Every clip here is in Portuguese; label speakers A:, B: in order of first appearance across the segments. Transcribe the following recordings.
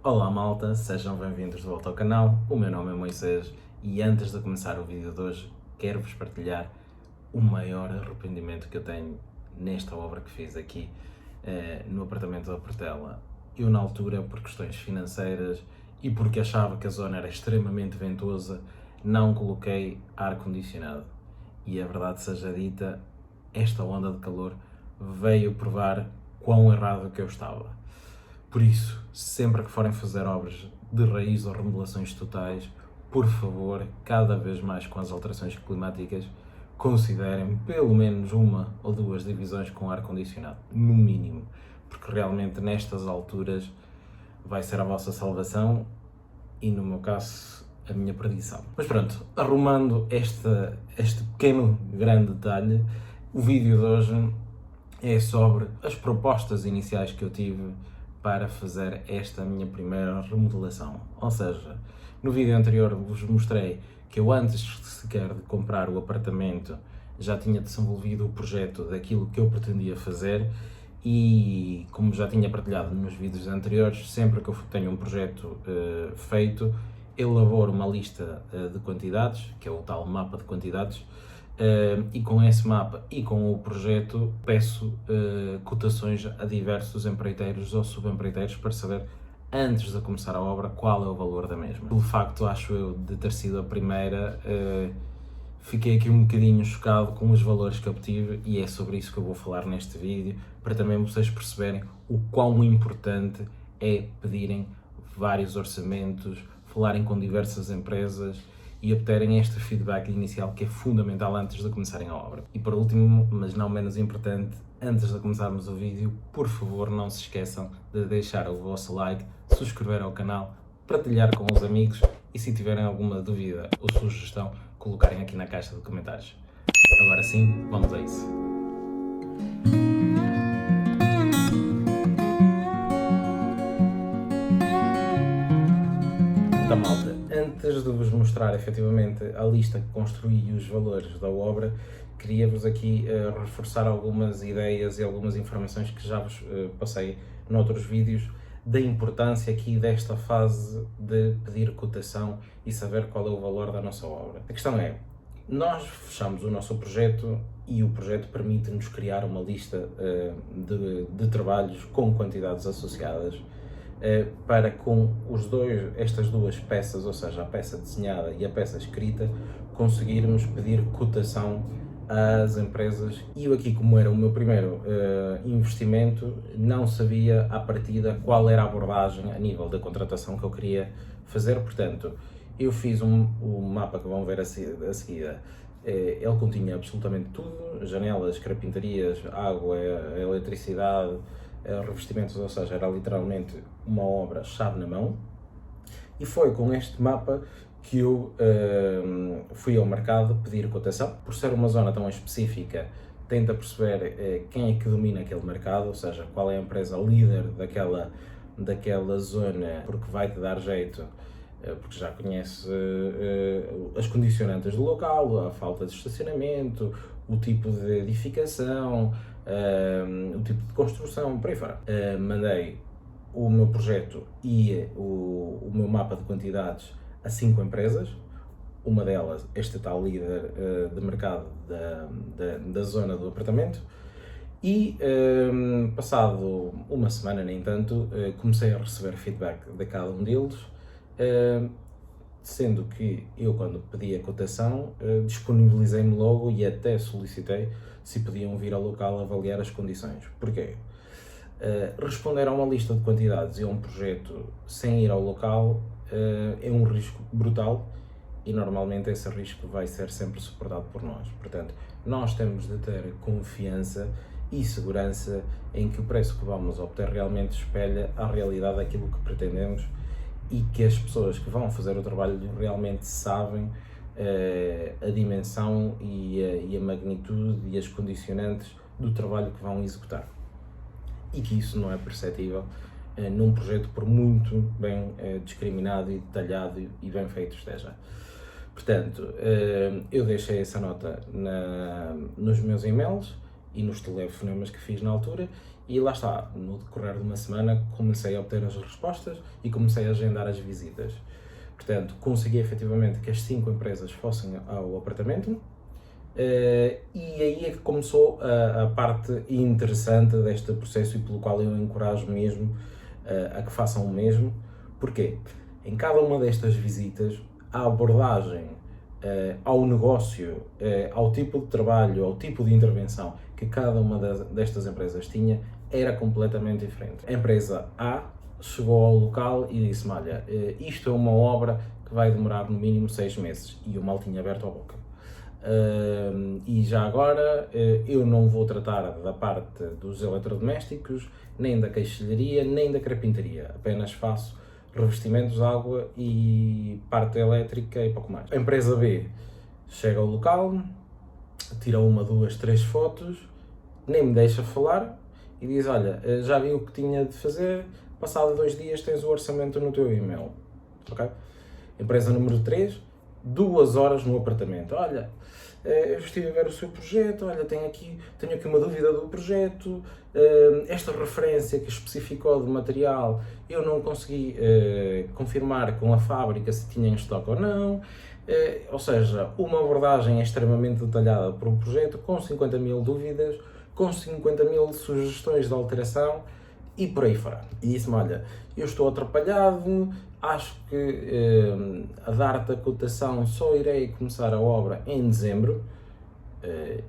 A: Olá malta, sejam bem-vindos de volta ao canal, o meu nome é Moisés e antes de começar o vídeo de hoje quero-vos partilhar o maior arrependimento que eu tenho nesta obra que fiz aqui no apartamento da Portela. Eu na altura, por questões financeiras e porque achava que a zona era extremamente ventosa, não coloquei ar-condicionado e a verdade seja dita, esta onda de calor veio provar quão errado que eu estava. Por isso, sempre que forem fazer obras de raiz ou remodelações totais, por favor, cada vez mais com as alterações climáticas, considerem pelo menos uma ou duas divisões com ar-condicionado, no mínimo, porque realmente nestas alturas vai ser a vossa salvação e, no meu caso, a minha perdição. Mas pronto, arrumando este pequeno, grande detalhe, o vídeo de hoje é sobre as propostas iniciais que eu tive para fazer esta minha primeira remodelação. Ou seja, no vídeo anterior vos mostrei que eu antes sequer de comprar o apartamento já tinha desenvolvido o projeto daquilo que eu pretendia fazer e, como já tinha partilhado nos vídeos anteriores, sempre que eu tenho um projeto feito, elaboro uma lista de quantidades, que é o tal mapa de quantidades, e com esse mapa e com o projeto peço cotações a diversos empreiteiros ou subempreiteiros para saber, antes de começar a obra, qual é o valor da mesma. Pelo facto, acho eu, de ter sido a primeira, fiquei aqui um bocadinho chocado com os valores que obtive e é sobre isso que eu vou falar neste vídeo, para também vocês perceberem o quão importante é pedirem vários orçamentos, falarem com diversas empresas e obterem este feedback inicial que é fundamental antes de começarem a obra. E por último, mas não menos importante, antes de começarmos o vídeo, por favor não se esqueçam de deixar o vosso like, subscrever ao canal, partilhar com os amigos e se tiverem alguma dúvida ou sugestão, colocarem aqui na caixa de comentários. Agora sim, vamos a isso. Então, malta, antes de vos mostrar efetivamente a lista que construí e os valores da obra, queria-vos aqui reforçar algumas ideias e algumas informações que já vos passei noutros vídeos, da importância aqui desta fase de pedir cotação e saber qual é o valor da nossa obra. A questão é, nós fechamos o nosso projeto e o projeto permite-nos criar uma lista de trabalhos com quantidades associadas, para com estas duas peças, ou seja, a peça desenhada e a peça escrita, conseguirmos pedir cotação às empresas. E eu aqui, como era o meu primeiro investimento, não sabia à partida qual era a abordagem a nível da contratação que eu queria fazer, portanto, eu fiz o mapa que vão ver a seguir. Ele continha absolutamente tudo, janelas, carpintarias, água, eletricidade, revestimentos, ou seja, era literalmente uma obra chave na mão. E foi com este mapa que eu fui ao mercado pedir cotação. Por ser uma zona tão específica, tenta perceber quem é que domina aquele mercado, ou seja, qual é a empresa líder daquela zona, porque vai-te dar jeito, porque já conhece as condicionantes do local, a falta de estacionamento, o tipo de edificação, o tipo de construção, por aí fora. Mandei o meu projeto e o meu mapa de quantidades a 5 empresas, uma delas, este tal líder de mercado da zona do apartamento, e passado uma semana, nem tanto, comecei a receber feedback de cada um deles, sendo que eu, quando pedi a cotação, disponibilizei-me logo e até solicitei se podiam vir ao local avaliar as condições. Porquê? Responder a uma lista de quantidades e a um projeto sem ir ao local é um risco brutal e normalmente esse risco vai ser sempre suportado por nós. Portanto, nós temos de ter confiança e segurança em que o preço que vamos obter realmente espelha a realidade daquilo que pretendemos e que as pessoas que vão fazer o trabalho realmente sabem a dimensão e a magnitude e as condicionantes do trabalho que vão executar. E que isso não é perceptível num projeto por muito bem discriminado e detalhado e bem feito esteja. Portanto, eu deixei essa nota nos meus e-mails e nos telefonemas que fiz na altura E lá está, no decorrer de uma semana comecei a obter as respostas e comecei a agendar as visitas. Portanto, consegui efetivamente que as 5 empresas fossem ao apartamento. E aí é que começou a parte interessante deste processo e pelo qual eu encorajo mesmo a que façam o mesmo. Porquê? Em cada uma destas visitas, a abordagem ao negócio, ao tipo de trabalho, ao tipo de intervenção que cada uma destas empresas tinha, era completamente diferente. A empresa A chegou ao local e disse-me, olha, isto é uma obra que vai demorar no mínimo 6 meses. E eu mal tinha aberto a boca. E já agora eu não vou tratar da parte dos eletrodomésticos, nem da queixilharia, nem da carpintaria. Apenas faço revestimentos, água e parte elétrica e pouco mais. A empresa B chega ao local, tira 1, 2, 3 fotos, nem me deixa falar e diz, olha, já vi o que tinha de fazer, passado 2 dias tens o orçamento no teu e-mail. Okay? Empresa número 3, 2 horas no apartamento. Olha, eu estive a ver o seu projeto, olha, tenho aqui uma dúvida do projeto, esta referência que especificou de material, eu não consegui confirmar com a fábrica se tinha em estoque ou não. Ou seja, uma abordagem extremamente detalhada para um projeto, com 50 mil dúvidas, com 50 mil sugestões de alteração e por aí fora. E disse-me, olha, eu estou atrapalhado, acho que a dar-te a cotação só irei começar a obra em dezembro,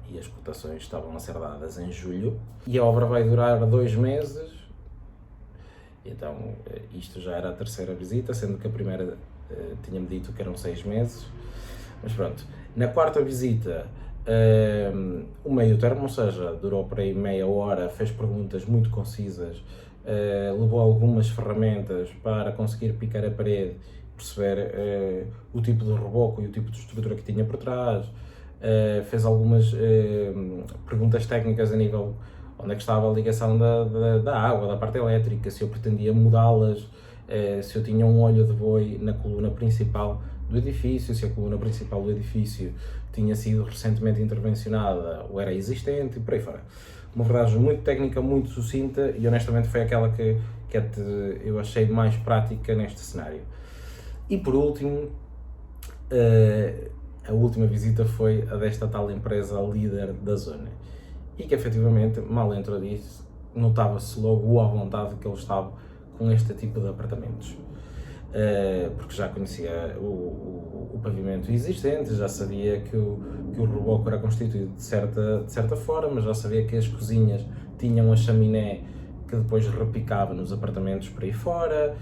A: e as cotações estavam a ser dadas em julho, e a obra vai durar 2 meses, então isto já era a 3ª visita, sendo que a primeira tinha-me dito que eram 6 meses, mas pronto. Na 4ª visita, o meio termo, ou seja, durou por aí meia hora, fez perguntas muito concisas, levou algumas ferramentas para conseguir picar a parede, perceber o tipo de reboco e o tipo de estrutura que tinha por trás, fez algumas perguntas técnicas a nível onde é que estava a ligação da água, da parte elétrica, se eu pretendia mudá-las, se eu tinha um olho de boi na coluna principal do edifício, se a coluna principal do edifício tinha sido recentemente intervencionada ou era existente e por aí fora. Uma abordagem muito técnica, muito sucinta e honestamente foi aquela que eu achei mais prática neste cenário. E por último, a última visita foi a desta tal empresa líder da zona e que efetivamente, mal entrou disso, notava-se logo à vontade que eles estavam com este tipo de apartamentos. Porque já conhecia o pavimento existente, já sabia que o reboco era constituído de certa forma, já sabia que as cozinhas tinham a chaminé que depois repicava nos apartamentos por aí fora,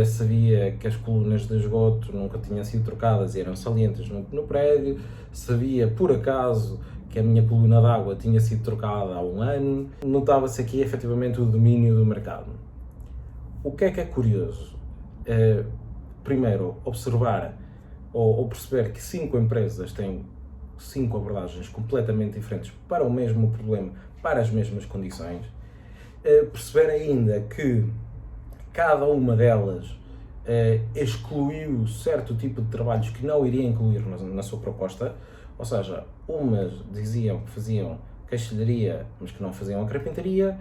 A: sabia que as colunas de esgoto nunca tinham sido trocadas e eram salientes no prédio, sabia por acaso que a minha coluna de água tinha sido trocada há 1 ano. Notava-se aqui efetivamente o domínio do mercado. O que é curioso? Primeiro, observar ou perceber que 5 empresas têm 5 abordagens completamente diferentes para o mesmo problema, para as mesmas condições. Perceber ainda que cada uma delas excluiu certo tipo de trabalhos que não iria incluir na sua proposta, ou seja, umas diziam que faziam queixilharia, mas que não faziam a carpintaria,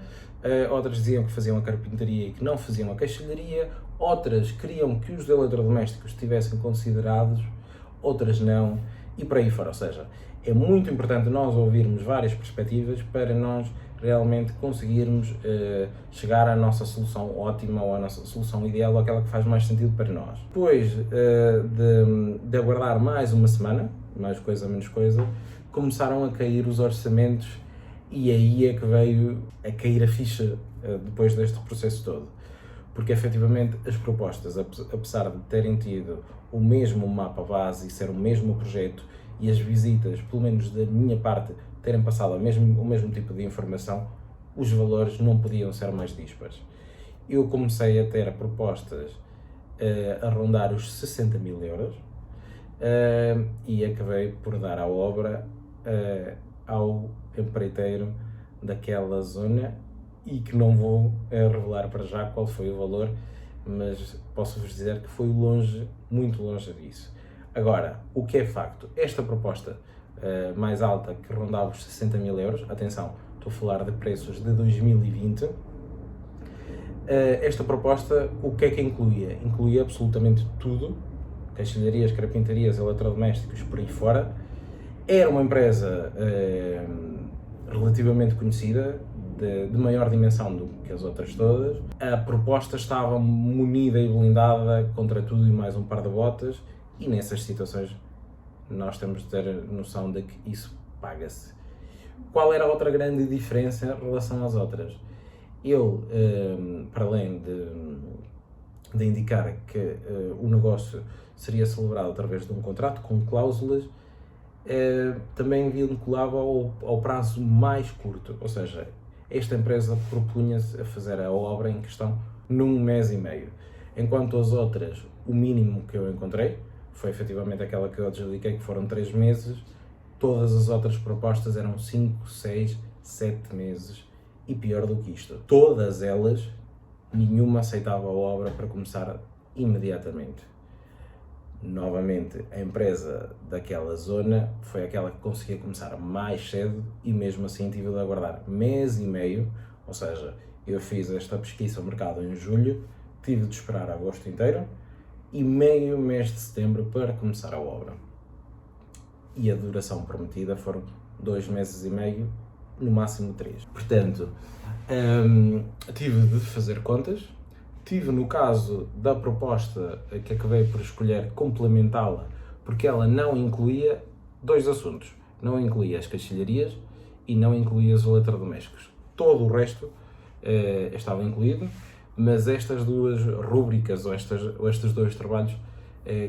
A: outras diziam que faziam a carpintaria e que não faziam a queixilharia, outras queriam que os eletrodomésticos estivessem considerados, outras não, e por aí fora. Ou seja, é muito importante nós ouvirmos várias perspectivas para nós realmente conseguirmos chegar à nossa solução ótima ou à nossa solução ideal, ou aquela que faz mais sentido para nós. Depois de aguardar mais uma semana, mais coisa menos coisa, começaram a cair os orçamentos e aí é que veio a cair a ficha depois deste processo todo. Porque efetivamente as propostas, apesar de terem tido o mesmo mapa base e ser o mesmo projeto, e as visitas, pelo menos da minha parte, terem passado o mesmo tipo de informação, os valores não podiam ser mais díspares. Eu comecei a ter propostas a rondar os 60 mil euros e acabei por dar a obra ao empreiteiro daquela zona e que não vou revelar para já qual foi o valor, mas posso-vos dizer que foi longe, muito longe disso. Agora, o que é facto, esta proposta mais alta, que rondava os 60 mil euros, atenção, estou a falar de preços de 2020. Esta proposta, o que é que incluía? Incluía absolutamente tudo, caixilharias, carpintarias, eletrodomésticos, por aí fora. Era uma empresa relativamente conhecida, de maior dimensão do que as outras todas. A proposta estava munida e blindada contra tudo e mais um par de botas, e nessas situações nós temos de ter noção de que isso paga-se. Qual era a outra grande diferença em relação às outras? Eu, para além de indicar que o negócio seria celebrado através de um contrato com cláusulas, também vinculava ao prazo mais curto, ou seja, esta empresa propunha-se a fazer a obra em questão num mês e meio, enquanto as outras, o mínimo que eu encontrei foi efetivamente aquela que eu adjudiquei, que foram 3 meses. Todas as outras propostas eram 5, 6, 7 meses, e pior do que isto, todas elas, nenhuma aceitava a obra para começar imediatamente. Novamente, a empresa daquela zona foi aquela que conseguia começar mais cedo, e mesmo assim tive de aguardar mês e meio, ou seja, eu fiz esta pesquisa ao mercado em julho, tive de esperar agosto inteiro e meio mês de setembro para começar a obra. E a duração prometida foram 2 meses e meio, no máximo 3. Portanto, tive de fazer contas. Tive, no caso da proposta que acabei por escolher, complementá-la, porque ela não incluía 2 assuntos. Não incluía as caixilharias e não incluía os eletrodomésticos. Todo o resto estava incluído, mas estas 2 rúbricas ou estes 2 trabalhos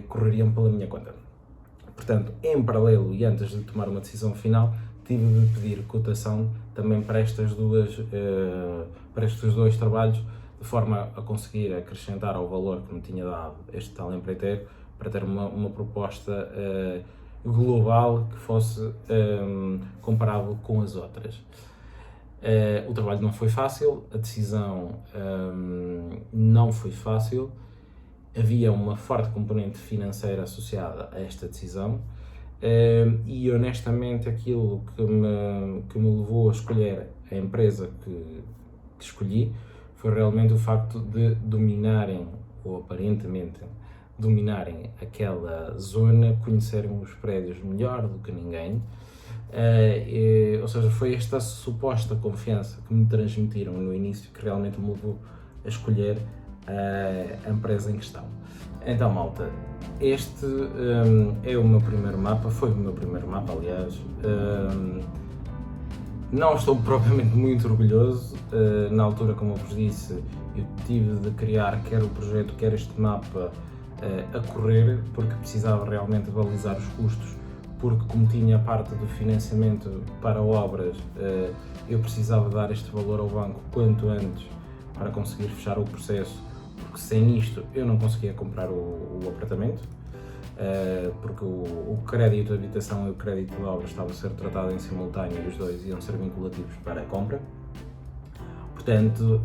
A: correriam pela minha conta. Portanto, em paralelo e antes de tomar uma decisão final, tive de pedir cotação também para estes 2 trabalhos, de forma a conseguir acrescentar ao valor que me tinha dado este tal empreiteiro, para ter uma proposta global que fosse comparável com as outras. O trabalho não foi fácil, a decisão não foi fácil, havia uma forte componente financeira associada a esta decisão, e honestamente aquilo que me levou a escolher a empresa que escolhi foi realmente o facto de dominarem, ou aparentemente dominarem, aquela zona, conhecerem os prédios melhor do que ninguém, ou seja, foi esta suposta confiança que me transmitiram no início que realmente me levou a escolher a empresa em questão. Então, malta, este é o meu primeiro mapa, foi o meu primeiro mapa, aliás. Não estou propriamente muito orgulhoso. Na altura, como eu vos disse, eu tive de criar quer o projeto, quer este mapa a correr, porque precisava realmente balizar os custos, porque como tinha parte do financiamento para obras, eu precisava dar este valor ao banco quanto antes para conseguir fechar o processo, porque sem isto eu não conseguia comprar o apartamento. Porque o crédito de habitação e o crédito de obra estavam a ser tratados em simultâneo e os 2 iam ser vinculativos para a compra. Portanto,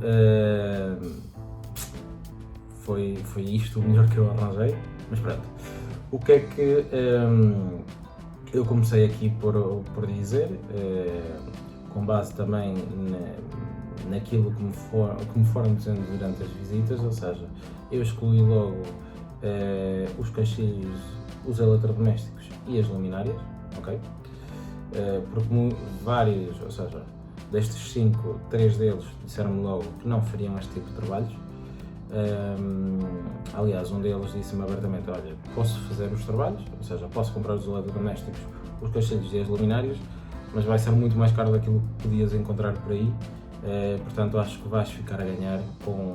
A: foi isto o melhor que eu arranjei, mas pronto. O que é que eu comecei aqui por dizer, com base também naquilo que me foram dizendo durante as visitas, ou seja, eu excluí logo os caixilhos, os eletrodomésticos e as luminárias, ok? Porque vários, ou seja, destes 5, 3 deles disseram-me logo que não fariam este tipo de trabalhos. Aliás, um deles disse-me abertamente: olha, posso fazer os trabalhos, ou seja, posso comprar os eletrodomésticos, os caixilhos e as luminárias, mas vai ser muito mais caro daquilo que podias encontrar por aí, portanto acho que vais ficar a ganhar com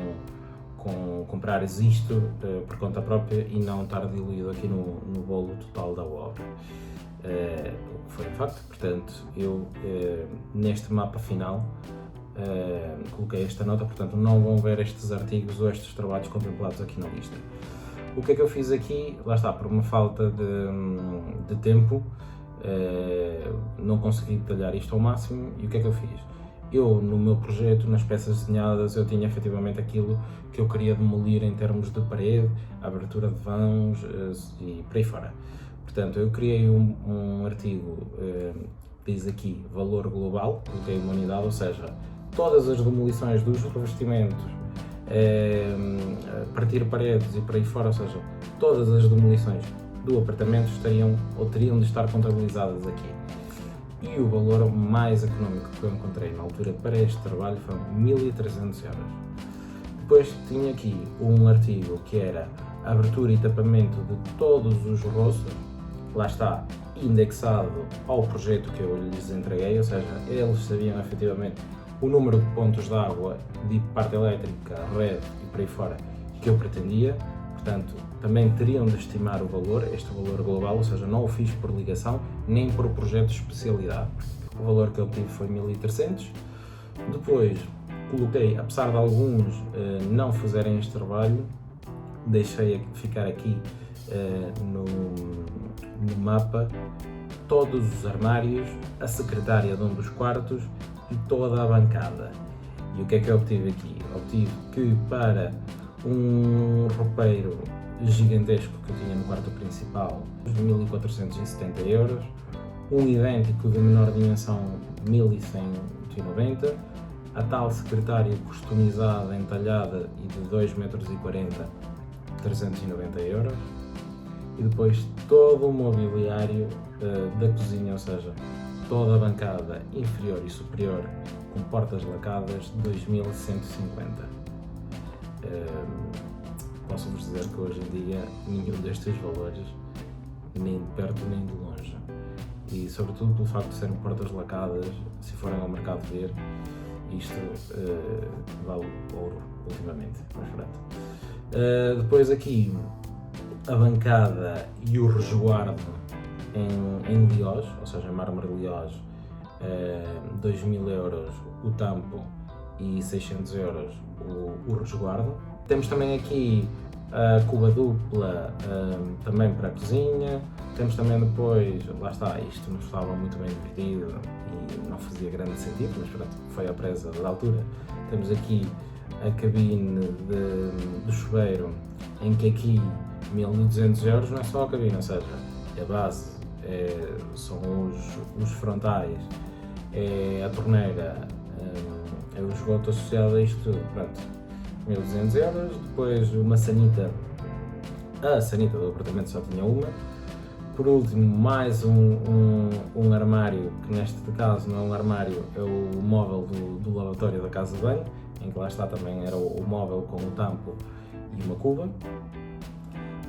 A: comprares isto por conta própria e não estar diluído aqui no bolo total da obra. Foi um facto. Portanto, eu neste mapa final coloquei esta nota, portanto não vão ver estes artigos ou estes trabalhos contemplados aqui na lista. O que é que eu fiz aqui? Lá está, por uma falta de tempo, não consegui detalhar isto ao máximo. E o que é que eu fiz? Eu, no meu projeto, nas peças desenhadas, eu tinha efetivamente aquilo que eu queria demolir em termos de parede, abertura de vãos e por aí fora. Portanto, eu criei um artigo diz aqui valor global, coloquei uma unidade, ou seja, todas as demolições dos revestimentos, partir paredes e por aí fora, ou seja, todas as demolições do apartamento teriam de estar contabilizadas aqui. E o valor mais económico que eu encontrei na altura para este trabalho foram 1.300€. Depois tinha aqui um artigo que era abertura e tapamento de todos os roços, lá está, indexado ao projeto que eu lhes entreguei, ou seja, eles sabiam efetivamente o número de pontos de água, de parte elétrica, rede e por aí fora que eu pretendia, portanto também teriam de estimar o valor, este valor global, ou seja, não o fiz por ligação nem por projeto de especialidade. O valor que eu obtive foi 1.300. Depois coloquei, apesar de alguns não fazerem este trabalho, deixei ficar aqui no mapa todos os armários, a secretária de um dos quartos e toda a bancada. E o que é que eu obtive aqui? Obtive que para um roupeiro gigantesco que eu tinha no quarto principal, 1.470€, um idêntico de menor dimensão, 1.190€, a tal secretária customizada, entalhada e de 2,40 m, 390€, e depois todo o mobiliário da cozinha, ou seja, toda a bancada inferior e superior com portas lacadas, 2.150. Posso-vos dizer que hoje em dia nenhum destes valores, nem de perto nem de longe, e sobretudo pelo facto de serem portas lacadas, se forem ao mercado ver, isto vale ouro ultimamente, mas pronto. Depois aqui a bancada e o resguardo em liós, ou seja, mármore liós, 2.000€ o tampo e 600€ o resguardo. Temos também aqui a cuba dupla, também para a cozinha. Temos também depois, lá está, isto não estava muito bem dividido e não fazia grande sentido, mas pronto, foi a presa da altura. Temos aqui a cabine do chuveiro, em que aqui 1.200€ não é só a cabine, ou seja, a base são os frontais, é a torneira, é o esgoto associado a isto tudo, pronto, 1.200€. Depois uma sanita, a sanita do apartamento só tinha uma. Por último, mais um armário, que neste caso não é um armário, é o móvel do lavatório da casa de banho, em que lá está também era o móvel com o tampo e uma cuba.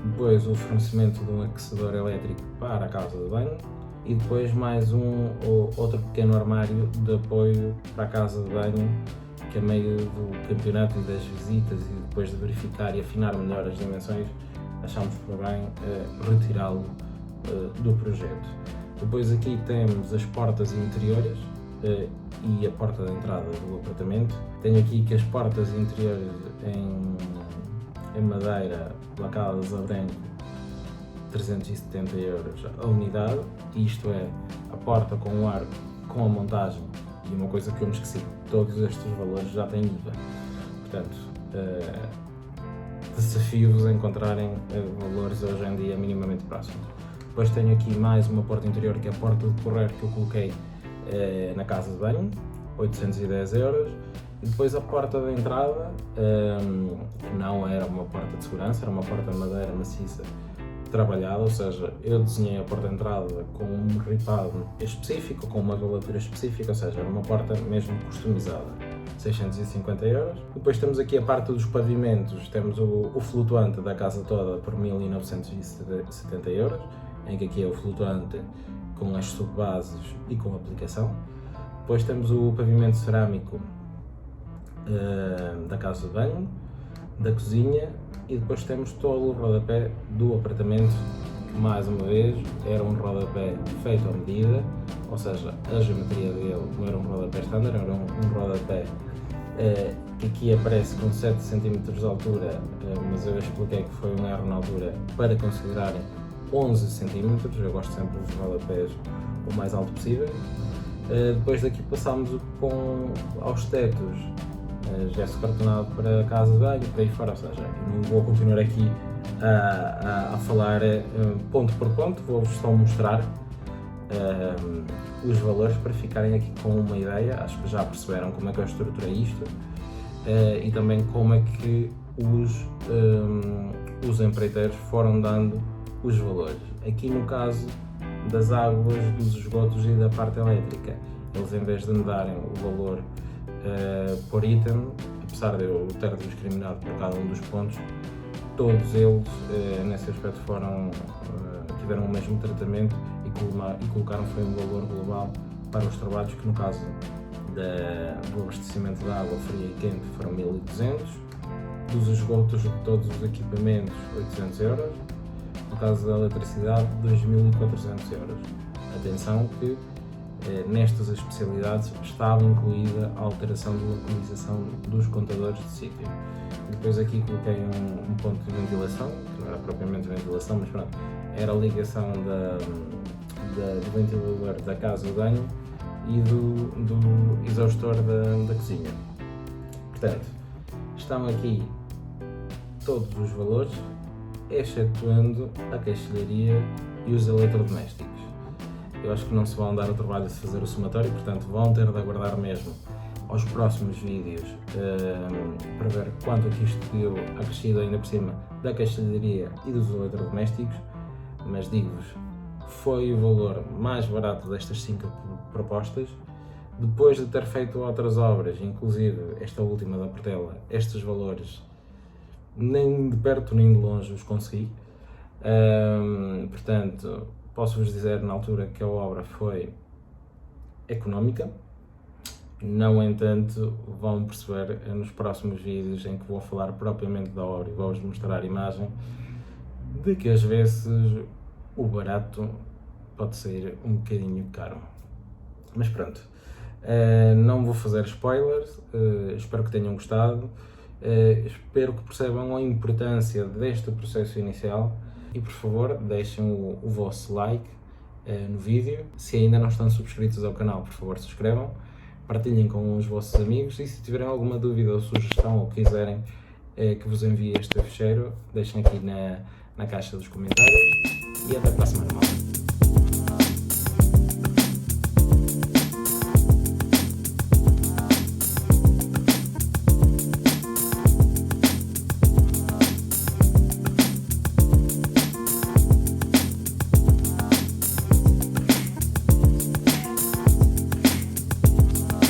A: Depois o fornecimento de um aquecedor elétrico para a casa de banho e depois mais outro pequeno armário de apoio para a casa de banho, que a meio do campeonato e das visitas e depois de verificar e afinar melhor as dimensões, achámos por bem retirá-lo do projeto. Depois aqui temos as portas interiores e a porta de entrada do apartamento. Tenho aqui que as portas interiores em madeira lacadas a branco, 370€ a unidade, isto é, a porta com o arco, com a montagem, e uma coisa que eu me esqueci, todos estes valores já têm IVA, portanto desafio-vos a encontrarem valores hoje em dia minimamente próximos. Depois tenho aqui mais uma porta interior, que é a porta de correr que eu coloquei na casa de banho, 810€. E depois a porta de entrada, que não era uma porta de segurança, era uma porta de madeira maciça trabalhada, ou seja, eu desenhei a porta de entrada com um ripado específico, com uma galatura específica, ou seja, era uma porta mesmo customizada, 650€. Depois temos aqui a parte dos pavimentos, temos o flutuante da casa toda por 1.970€, em que aqui é o flutuante com as subbases e com a aplicação. Depois temos o pavimento cerâmico da casa de banho, da cozinha, e depois temos todo o rodapé do apartamento, que mais uma vez era um rodapé feito à medida, ou seja, a geometria dele não era um rodapé standard, era um rodapé que aqui aparece com 7 cm de altura, mas eu expliquei que foi um erro na altura para considerar 11 cm, eu gosto sempre dos rodapés o mais alto possível. Depois daqui passámos aos tetos, gesso cartonado para a casa de banho, para aí fora, ou seja, não vou continuar aqui a falar ponto por ponto, vou-vos só mostrar os valores para ficarem aqui com uma ideia. Acho que já perceberam como é que eu estruturei isto e também como é que os empreiteiros foram dando os valores. Aqui no caso das águas, dos esgotos e da parte elétrica, eles em vez de me darem o valor por item, apesar de eu ter discriminado por cada um dos pontos, todos eles nesse aspecto tiveram o mesmo tratamento e colocaram foi um valor global para os trabalhos que no caso do abastecimento de água fria e quente foram 1.200, dos esgotos de todos os equipamentos 800 euros, no caso da eletricidade 2.400 euros. Atenção que nestas especialidades estava incluída a alteração de localização dos contadores de sítio. Depois aqui coloquei um ponto de ventilação, que não era propriamente ventilação, mas pronto, era a ligação do ventilador da casa de banho e do exaustor da cozinha. Portanto, estão aqui todos os valores, excetuando a caixilharia e os eletrodomésticos. Eu acho que não se vão dar o trabalho de fazer o somatório, portanto vão ter de aguardar mesmo aos próximos vídeos para ver quanto é que isto deu acrescido ainda por cima da caixilharia e dos eletrodomésticos, mas digo-vos, foi o valor mais barato destas 5 propostas. Depois de ter feito outras obras, inclusive esta última da Portela, estes valores nem de perto nem de longe os consegui. Portanto, posso-vos dizer na altura que a obra foi económica. No entanto, vão perceber nos próximos vídeos em que vou falar propriamente da obra e vou-vos mostrar a imagem de que às vezes o barato pode sair um bocadinho caro. Mas pronto, não vou fazer spoilers, espero que tenham gostado, espero que percebam a importância deste processo inicial e por favor deixem o vosso like no vídeo. Se ainda não estão subscritos ao canal, por favor subscrevam, partilhem com os vossos amigos e se tiverem alguma dúvida ou sugestão ou quiserem que vos envie este ficheiro, deixem aqui na caixa dos comentários e até para a semana.